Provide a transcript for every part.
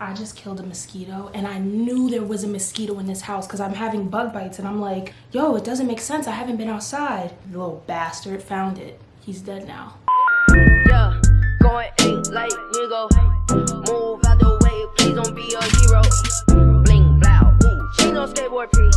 I just killed a mosquito, and I knew there was a mosquito in this house because I'm having bug bites, and I'm like, yo, it doesn't make sense. I haven't been outside. The little bastard found it. He's dead now. Yeah, going ain't like nigga. Move out the way, please don't be a hero. Bling, blow, ooh, she no skateboard P.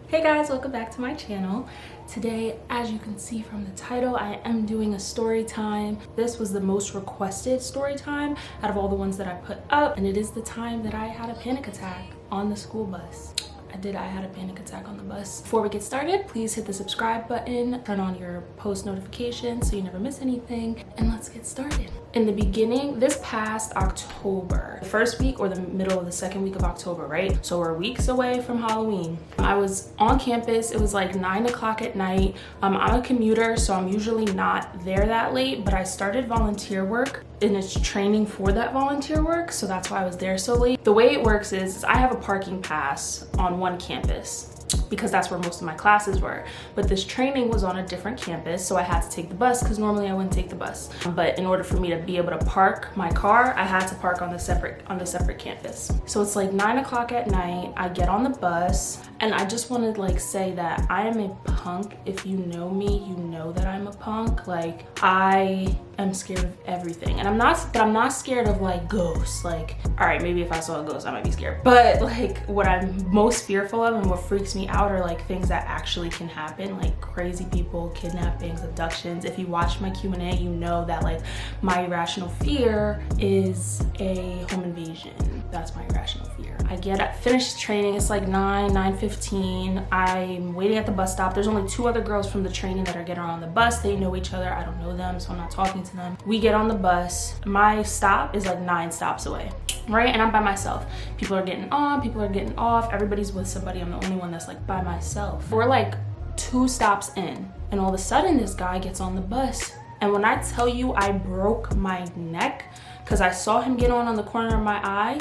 Hey guys, welcome back to my channel. Today, as you can see from the title, I am doing a story time. This was the most requested story time out of all the ones that I put up, and it is the time that I had a panic attack on the school bus. I had a panic attack on the bus. Before we get started, please hit the subscribe button, turn on your post notifications so you never miss anything, and let's get started. In the beginning, this past October, the first week or the middle of the second week of October, right? So we're weeks away from Halloween. I was on campus. It was like 9 o'clock at night. I'm a commuter, so I'm usually not there that late, but I started volunteer work and it's training for that volunteer work, so that's why I was there so late. The way it works is I have a parking pass on one campus because that's where most of my classes were, but this training was on a different campus, so I had to take the bus because normally I wouldn't take the bus. But in order for me to be able to park my car, I had to park on the separate campus. So it's like 9 o'clock at night. I get on the bus, and I just want to like say that I am a punk. If you know me, you know that I'm a punk. Like, I am scared of everything, and I'm not scared of like ghosts. Like, all right, maybe if I saw a ghost I might be scared, but like what I'm most fearful of and what freaks me out are like things that actually can happen, like crazy people, kidnappings, abductions. If you watch my Q&A, you know that like my irrational fear is a home invasion. That's my irrational fear. I finished training. It's like 9:15. I'm waiting at the bus stop. There's only 2 other girls from the training that are getting on the bus. They know each other. I don't know them, so I'm not talking to them. We get on the bus. My stop is like 9 stops away, right? And I'm by myself. People are getting on, people are getting off. Everybody's with somebody. I'm the only one that's like by myself. We're like 2 stops in, and all of a sudden this guy gets on the bus. And when I tell you I broke my neck because I saw him get on the corner of my eye,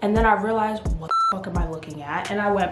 and then I realized, what the fuck am I looking at? And I went,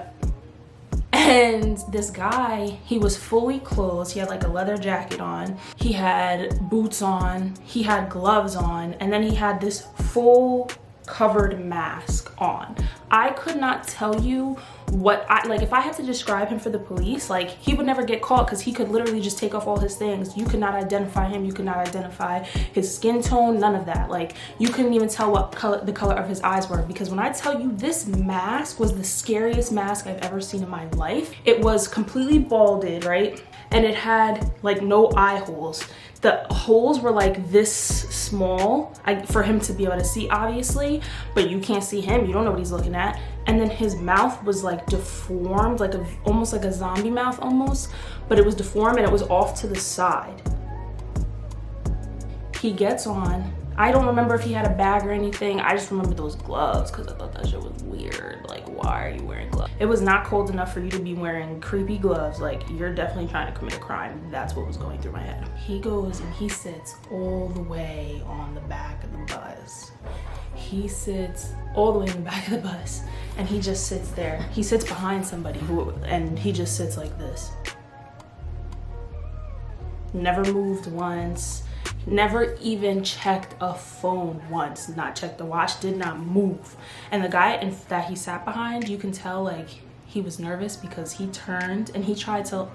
and this guy, he was fully clothed. He had like a leather jacket on. He had boots on. He had gloves on. And then he had this full covered mask on. I could not tell you what like if I had to describe him for the police, like he would never get caught because he could literally just take off all his things. You could not identify him. You could not identify his skin tone, none of that. Like, you couldn't even tell what color the color of his eyes were, because when I tell you this mask was the scariest mask I've ever seen in my life. It was completely balded, right? And it had like no eye holes. The holes were like this small for him to be able to see, obviously, but you can't see him. You don't know what he's looking at. And then his mouth was like deformed, like almost like a zombie mouth almost, but it was deformed and it was off to the side. He gets on. I don't remember if he had a bag or anything. I just remember those gloves because I thought that shit was weird. Like, why are you wearing gloves? It was not cold enough for you to be wearing creepy gloves. Like, you're definitely trying to commit a crime. That's what was going through my head. He goes and he sits all the way on the back of the bus. He sits all the way in the back of the bus, and he just sits there. He sits behind somebody and he just sits like this. Never moved once. Never even checked a phone once, not checked the watch, did not move. And the guy that he sat behind, you can tell like he was nervous because he turned and he tried to,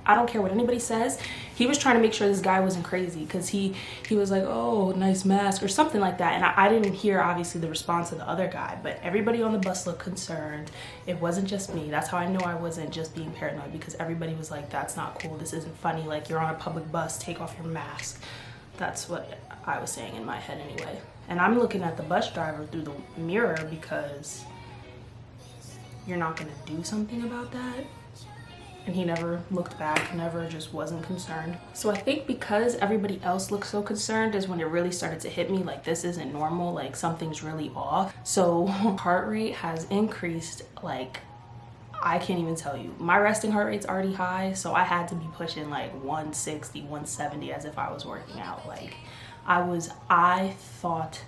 I don't care what anybody says, he was trying to make sure this guy wasn't crazy, because he was like, oh, nice mask or something like that. And I didn't hear obviously the response of the other guy, but everybody on the bus looked concerned. It wasn't just me. That's how I know I wasn't just being paranoid, because everybody was like, that's not cool, this isn't funny, like, you're on a public bus, take off your mask. That's what I was saying in my head anyway. And I'm looking at the bus driver through the mirror, because you're not gonna do something about that. And he never looked back, never, just wasn't concerned. So I think because everybody else looked so concerned is when it really started to hit me, like, this isn't normal, like something's really off. So heart rate has increased, like, I can't even tell you. My resting heart rate's already high, so I had to be pushing like 160, 170 as if I was working out. Like, I thought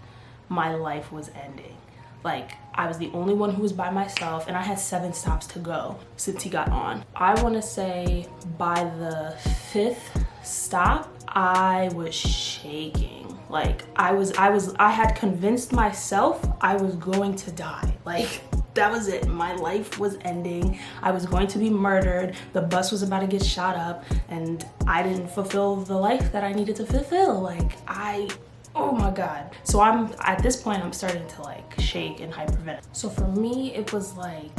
my life was ending. Like, I was the only one who was by myself, and I had 7 stops to go since he got on. I want to say by the 5th stop, I was shaking. Like I had convinced myself I was going to die. Like that was it. My life was ending. I was going to be murdered. The bus was about to get shot up, and I didn't fulfill the life that I needed to fulfill. Like oh my God. So at this point, I'm starting to like shake and hyperventilate. So for me, it was like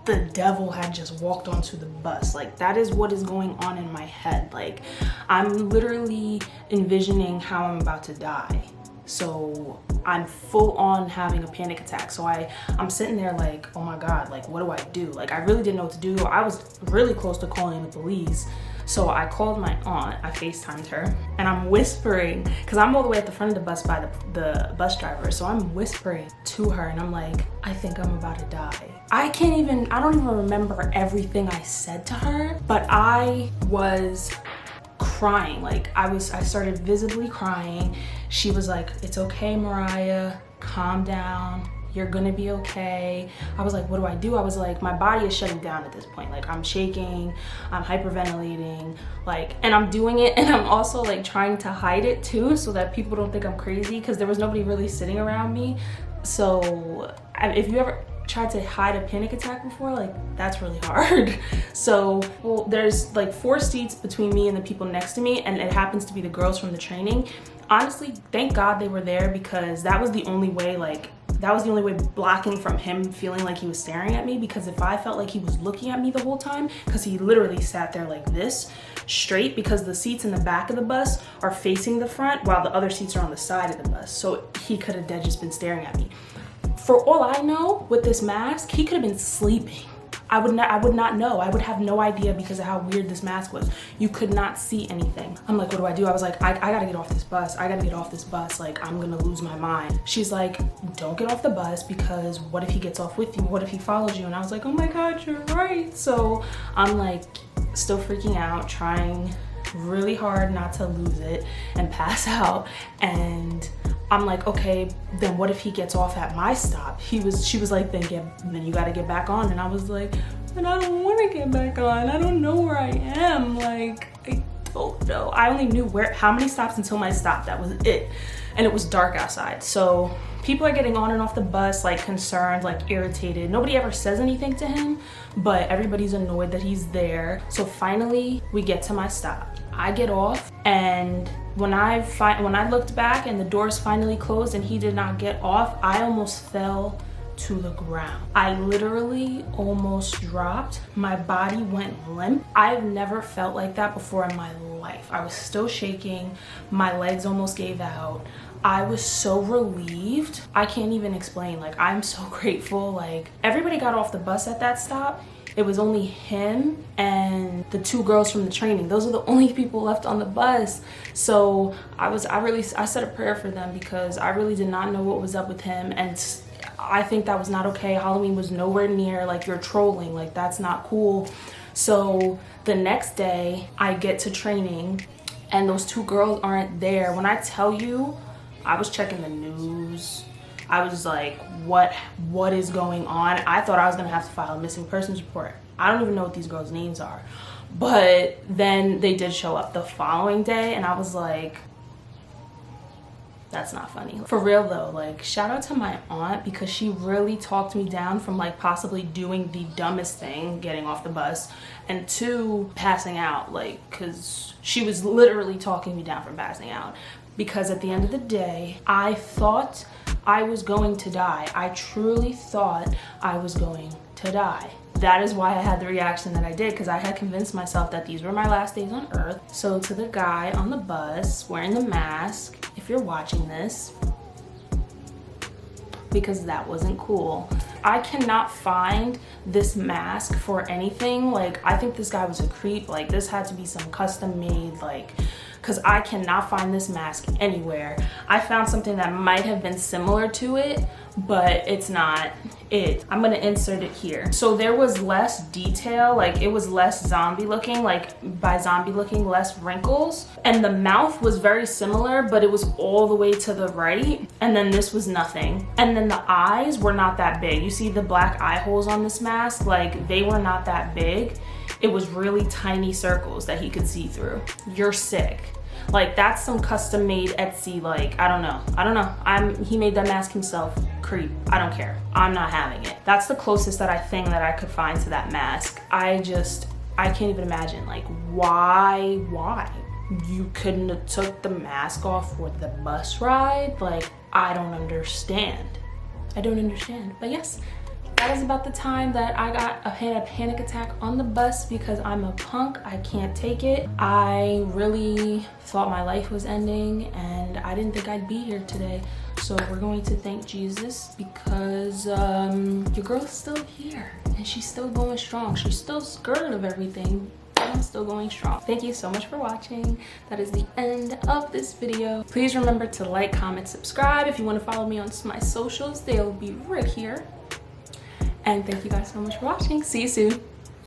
the devil had just walked onto the bus. Like that is what is going on in my head. Like I'm literally envisioning how I'm about to die. So I'm full on having a panic attack. So I'm sitting there like, oh my God, like what do I do? Like I really didn't know what to do. I was really close to calling the police. So I called my aunt, I FaceTimed her, and I'm whispering, because I'm all the way at the front of the bus by the bus driver. So I'm whispering to her and I'm like, I think I'm about to die. I don't even remember everything I said to her, but I was crying. Like I started visibly crying. She was like, it's okay, Mariah, calm down. You're gonna be okay. I was like, what do I do? I was like, my body is shutting down at this point. Like I'm shaking, I'm hyperventilating, like, and I'm doing it, and I'm also like trying to hide it too, so that people don't think I'm crazy, because there was nobody really sitting around me. So if you ever tried to hide a panic attack before, like that's really hard. So well, there's like 4 seats between me and the people next to me, and it happens to be the girls from the training. Honestly, thank God they were there, because that was the only way, blocking from him feeling like he was staring at me. Because if I felt like he was looking at me the whole time, because he literally sat there like this, straight, because the seats in the back of the bus are facing the front while the other seats are on the side of the bus. So he could have dead just been staring at me. For all I know, with this mask, he could have been sleeping. I would not know. I would have no idea because of how weird this mask was. You could not see anything. I'm like, what do? I was like, I gotta get off this bus. I gotta get off this bus. Like, I'm gonna lose my mind. She's like, don't get off the bus, because what if he gets off with you? What if he follows you? And I was like, oh my God, you're right. So I'm like still freaking out, trying really hard not to lose it and pass out. And I'm like, okay, then what if he gets off at my stop? She was like, then you gotta get back on. And I was like, but I don't wanna get back on. I don't know where I am. Like, I don't know. I only knew how many stops until my stop. That was it. And it was dark outside. So people are getting on and off the bus, like concerned, like irritated. Nobody ever says anything to him, but everybody's annoyed that he's there. So finally we get to my stop. I get off, and when I looked back and the doors finally closed and he did not get off, I almost fell to the ground. I literally almost dropped. My body went limp. I've never felt like that before in my life. I was still shaking. My legs almost gave out. I was so relieved. I can't even explain. Like, I'm so grateful. Like, everybody got off the bus at that stop. It was only him and the 2 girls from the training. Those are the only people left on the bus. So I said a prayer for them, because I really did not know what was up with him. And I think that was not okay. Halloween was nowhere near. Like, you're trolling. Like, that's not cool. So the next day I get to training and those 2 girls aren't there. When I tell you, I was checking the news. I was like, what is going on? I thought I was gonna have to file a missing persons report. I don't even know what these girls' names are. But then they did show up the following day, and I was like, that's not funny. For real though, like, shout out to my aunt, because she really talked me down from like possibly doing the dumbest thing, getting off the bus, and 2, passing out. Like, cause she was literally talking me down from passing out. Because at the end of the day, I thought I was going to die. I truly thought I was going to die. That is why I had the reaction that I did, because I had convinced myself that these were my last days on earth. So to the guy on the bus wearing the mask, if you're watching this, because that wasn't cool. I cannot find this mask for anything. Like, I think this guy was a creep. Like, this had to be some custom made, like, because I cannot find this mask anywhere. I found something that might have been similar to it, but it's not it. I'm gonna insert it here. So there was less detail, like it was less zombie looking, like by zombie looking, less wrinkles. And the mouth was very similar, but it was all the way to the right. And then this was nothing. And then the eyes were not that big. You see the black eye holes on this mask? Like, they were not that big. It was really tiny circles that he could see through. You're sick. Like that's some custom made Etsy, like I don't know. He made that mask himself. Creep. I don't care. I'm not having it. That's the closest thing that I could find to that mask. I can't even imagine, like why you couldn't have took the mask off for the bus ride. Like I don't understand. But yes, that is about the time that I had a panic attack on the bus because I'm a punk. I can't take it. I really thought my life was ending and I didn't think I'd be here today. So we're going to thank Jesus because your girl's still here and she's still going strong. She's still scared of everything. I'm still going strong. Thank you so much for watching. That is the end of this video. Please remember to like, comment, subscribe. If you want to follow me on my socials, they'll be right here. And thank you guys so much for watching. See you soon.